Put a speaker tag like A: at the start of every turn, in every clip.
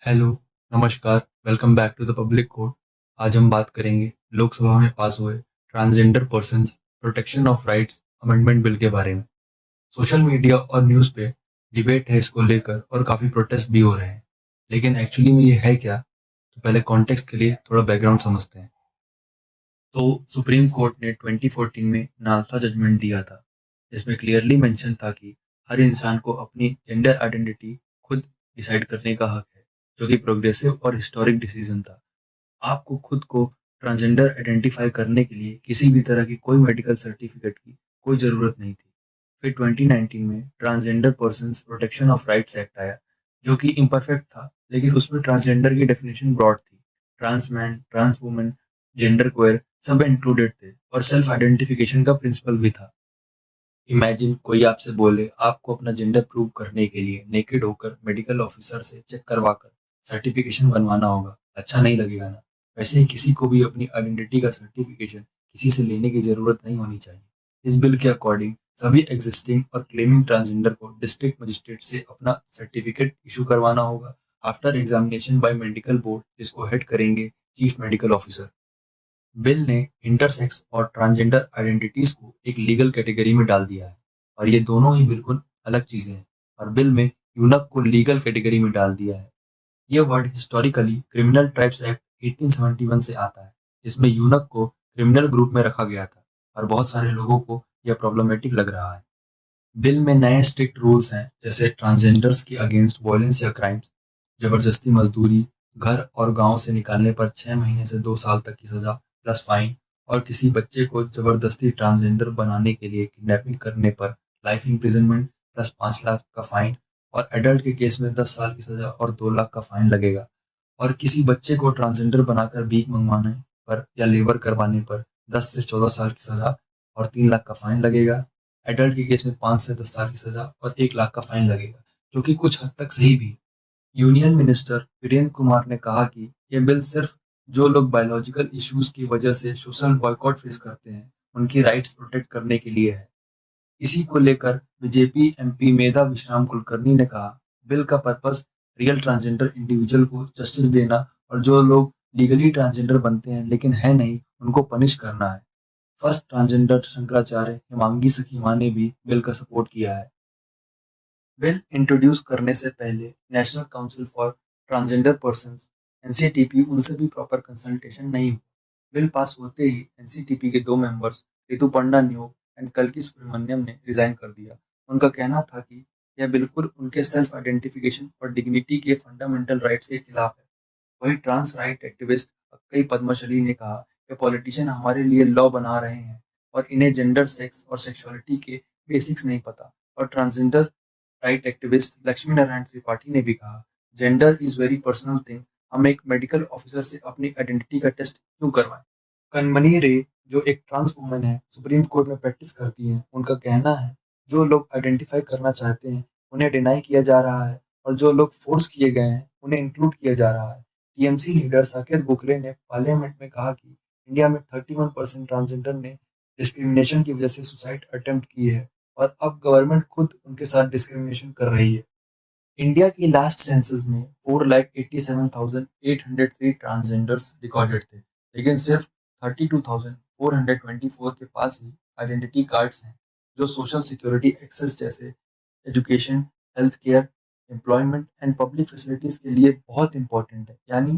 A: Hello, नमस्कार, welcome back to the public court. आज हम बात करेंगे लोकसभा में पास हुए transgender persons protection of rights amendment bill के बारे में। सोशल मीडिया और न्यूज़ पे डिबेट है इसको लेकर और काफ़ी प्रोटेस्ट भी हो रहे हैं। लेकिन एक्चुअली में ये है क्या? तो पहले कॉन्टेक्स्ट के लिए थोड़ा बैकग्राउंड समझते हैं। तो सुप्रीम कोर्ट ने 2014 में नालसा जजमेंट दिया था, जिसमें क्लियरली मेंशन था कि हर इंसान को अपनी जेंडर आइडेंटिटी खुद डिसाइड करने का हक है, जो कि प्रोग्रेसिव और हिस्टोरिक डिसीजन था। आपको खुद को ट्रांसजेंडर आइडेंटिफाई करने के लिए किसी भी तरह की कोई मेडिकल सर्टिफिकेट की कोई ज़रूरत नहीं थी। फिर 2019 में transgender persons protection of rights act आया, जो कि इम्परफेक्ट था, लेकिन उसमें ट्रांसजेंडर की डेफिनेशन ब्रॉड थी। Trans man, trans women, gender queer सब इंक्लूडेड थे और सेल्फ आइडेंटिफिकेशन का प्रिंसिपल भी था। इमेजिन कोई आपसे बोले आपको अपना जेंडर प्रूव करने के लिए नेकेड होकर मेडिकल ऑफिसर से चेक करवा कर सर्टिफिकेशन बनवाना होगा। अच्छा नहीं लगेगा ना? वैसे ही किसी को भी अपनी आइडेंटिटी का सर्टिफिकेशन किसी से लेने की जरूरत नहीं होनी चाहिए। इस बिल के अकॉर्डिंग सभी एग्जिस्टिंग और क्लेमिंग ट्रांसजेंडर को डिस्ट्रिक्ट मजिस्ट्रेट से अपना सर्टिफिकेट इशू करवाना होगा after examination by medical board, जिसको हेड करेंगे चीफ मेडिकल ऑफिसर। बिल ने इंटरसेक्स और ट्रांसजेंडर आइडेंटिटीज को एक लीगल कैटेगरी में डाल दिया है, और ये दोनों ही बिल्कुल अलग चीजें हैं। और बिल में यूनक को लीगल कैटेगरी में डाल दिया है। ये word historically criminal tribes act 1871 से आता है, जिसमें यूनक को क्रिमिनल ग्रुप में रखा गया था, और बहुत सारे लोगों को यह प्रॉब्लमेटिक लग रहा है। बिल में नए स्ट्रिक्ट रूल्स हैं, जैसे ट्रांसजेंडर्स के अगेंस्ट वायलेंस या क्राइम्स, जबरदस्ती मजदूरी, घर और गांव से निकालने पर 6 महीने से 2 साल तक की सजा प्लस फाइन, और किसी बच्चे को जबरदस्ती ट्रांसजेंडर बनाने के लिए किडनैपिंग करने पर लाइफ इम्प्रिजनमेंट प्लस 5 लाख का फाइन, और एडल्ट के केस में 10 साल की सजा और 2 लाख का फाइन लगेगा। और किसी बच्चे को ट्रांसजेंडर बनाकर भीख मंगवाने पर या लेबर करवाने पर 10 से 14 साल की सजा और 3 लाख का फाइन लगेगा। एडल्ट के केस में 5 से 10 साल की सजा और 1 लाख का फाइन लगेगा, जो कि कुछ हद तक सही भी है। यूनियन मिनिस्टर वीरेंद्र कुमार ने कहा कि यह बिल सिर्फ जो लोग बायोलॉजिकल इश्यूज की वजह से सोशल बॉयकॉट फेस करते हैं, उनकी राइट्स प्रोटेक्ट करने के लिए है। इसी को लेकर बीजेपी एमपी मेधा विश्राम कुलकर्णी ने कहा, बिल का पर्पस रियल ट्रांसजेंडर इंडिविजुअल को जस्टिस देना और जो लोग लीगली ट्रांसजेंडर बनते हैं लेकिन है नहीं, उनको पनिश करना है। फर्स्ट ट्रांसजेंडर शंकराचार्य हिमांगी सखीमा ने भी बिल का सपोर्ट किया है। बिल इंट्रोड्यूस करने से पहले National Council for Transgender Persons NCTP उनसे भी प्रॉपर कंसल्टेशन नहीं हुआ। बिल पास होते ही एनसीटीपी के 2 मेंबर्स ऋतुपर्णा न्योग एंड कल्की सुब्रमण्यम ने रिजाइन कर दिया। उनका कहना था कि यह बिल्कुल उनके सेल्फ आइडेंटिफिकेशन और डिग्निटी के फंडामेंटल राइट्स के खिलाफ है। वही ट्रांस राइट एक्टिविस्ट कई पद्मश्री ने कहा कि पॉलिटिशियन हमारे लिए लॉ बना रहे हैं और इन्हें जेंडर, सेक्स और सेक्सुअलिटी के बेसिक्स नहीं पता। और transgender right activist Lakshmi Narayan Tripathi ने भी कहा, gender is very personal thing, हम एक मेडिकल ऑफिसर से अपनी आइडेंटिटी का टेस्ट क्यों करवाएं। कनमनी रे, जो एक ट्रांस वुमन है, सुप्रीम कोर्ट में प्रैक्टिस करती हैं, उनका कहना है जो लोग आइडेंटिफाई करना चाहते हैं उन्हें डिनाई किया जा रहा है, और जो लोग फोर्स किए गए हैं उन्हें इंक्लूड किया जा रहा है। टीएमसी लीडर साकेत गोखले ने पार्लियामेंट में कहा कि इंडिया में 31% ट्रांसजेंडर ने डिस्क्रिमिनेशन की वजह से सुसाइड अटेम्प्ट की है, और अब गवर्नमेंट खुद उनके साथ डिस्क्रिमिनेशन कर रही है। इंडिया की लास्ट सेंसस में 4,87,803 ट्रांसजेंडर्स रिकॉर्डेड थे, लेकिन सिर्फ 32,424 के पास ही आइडेंटिटी कार्ड्स हैं, जो सोशल सिक्योरिटी एक्सेस जैसे education, health care, employment and public facilities के लिए बहुत इंपॉर्टेंट है। यानी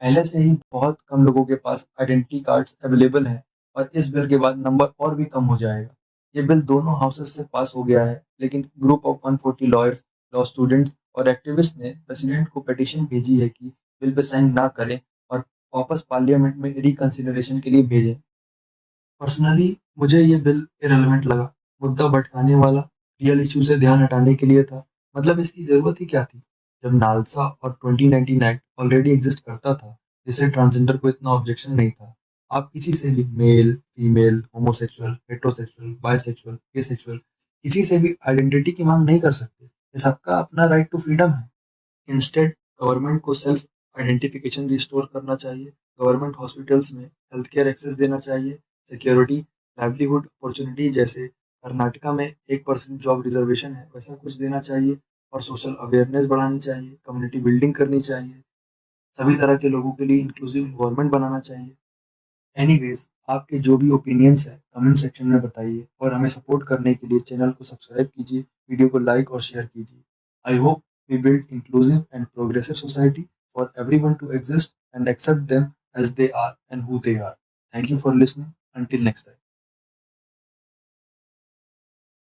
A: पहले से ही बहुत कम लोगों के पास आइडेंटिटी कार्ड्स अवेलेबल है, और इस बिल के बाद नंबर और भी कम हो जाएगा। ये बिल दोनों हाउसेस से पास हो गया है, लेकिन group of 140 lawyers, law students और एक्टिविस्ट ने प्रेसिडेंट को पिटीशन भेजी है कि बिल पे साइन ना करें और वापस पार्लियामेंट में रिकंसिडरेशन के लिए भेजें। पर्सनली मुझे ये बिल इरेलेवेंट लगा। मुद्दा भटकाने वाला, रियल इशू से ध्यान हटाने के लिए था। मतलब इसकी जरूरत ही क्या थी, जब नालसा और 2019 एक्ट ऑलरेडी एग्जिस्ट करता था, जिससे ट्रांसजेंडर को इतना ऑब्जेक्शन नहीं था। आप किसी से भी male, female, homosexual, heterosexual, bisexual, asexual किसी से भी आइडेंटिटी की मांग नहीं कर सकते। ये सबका अपना राइट टू फ्रीडम है। इंस्टेड गवर्नमेंट को सेल्फ आइडेंटिफिकेशन रिस्टोर करना चाहिए। गवर्नमेंट हॉस्पिटल्स में हेल्थ केयर एक्सेस देना चाहिए। सिक्योरिटी, लाइवलीहुड अपॉर्चुनिटी जैसे कर्नाटका में 1% जॉब रिजर्वेशन है, वैसा कुछ देना चाहिए। और सोशल अवेयरनेस बढ़ानी चाहिए, कम्युनिटी बिल्डिंग करनी चाहिए, सभी तरह के लोगों के लिए इंक्लूसिव इन्वायरमेंट बनाना चाहिए। एनीवेज, आपके जो भी ओपिनियंस है कमेंट सेक्शन में बताइए और हमें सपोर्ट करने के लिए चैनल को सब्सक्राइब कीजिए, वीडियो को लाइक और शेयर कीजिए। I hope we build inclusive and progressive society for everyone to exist and accept them as they are and who they are. Thank you for listening. Until next time.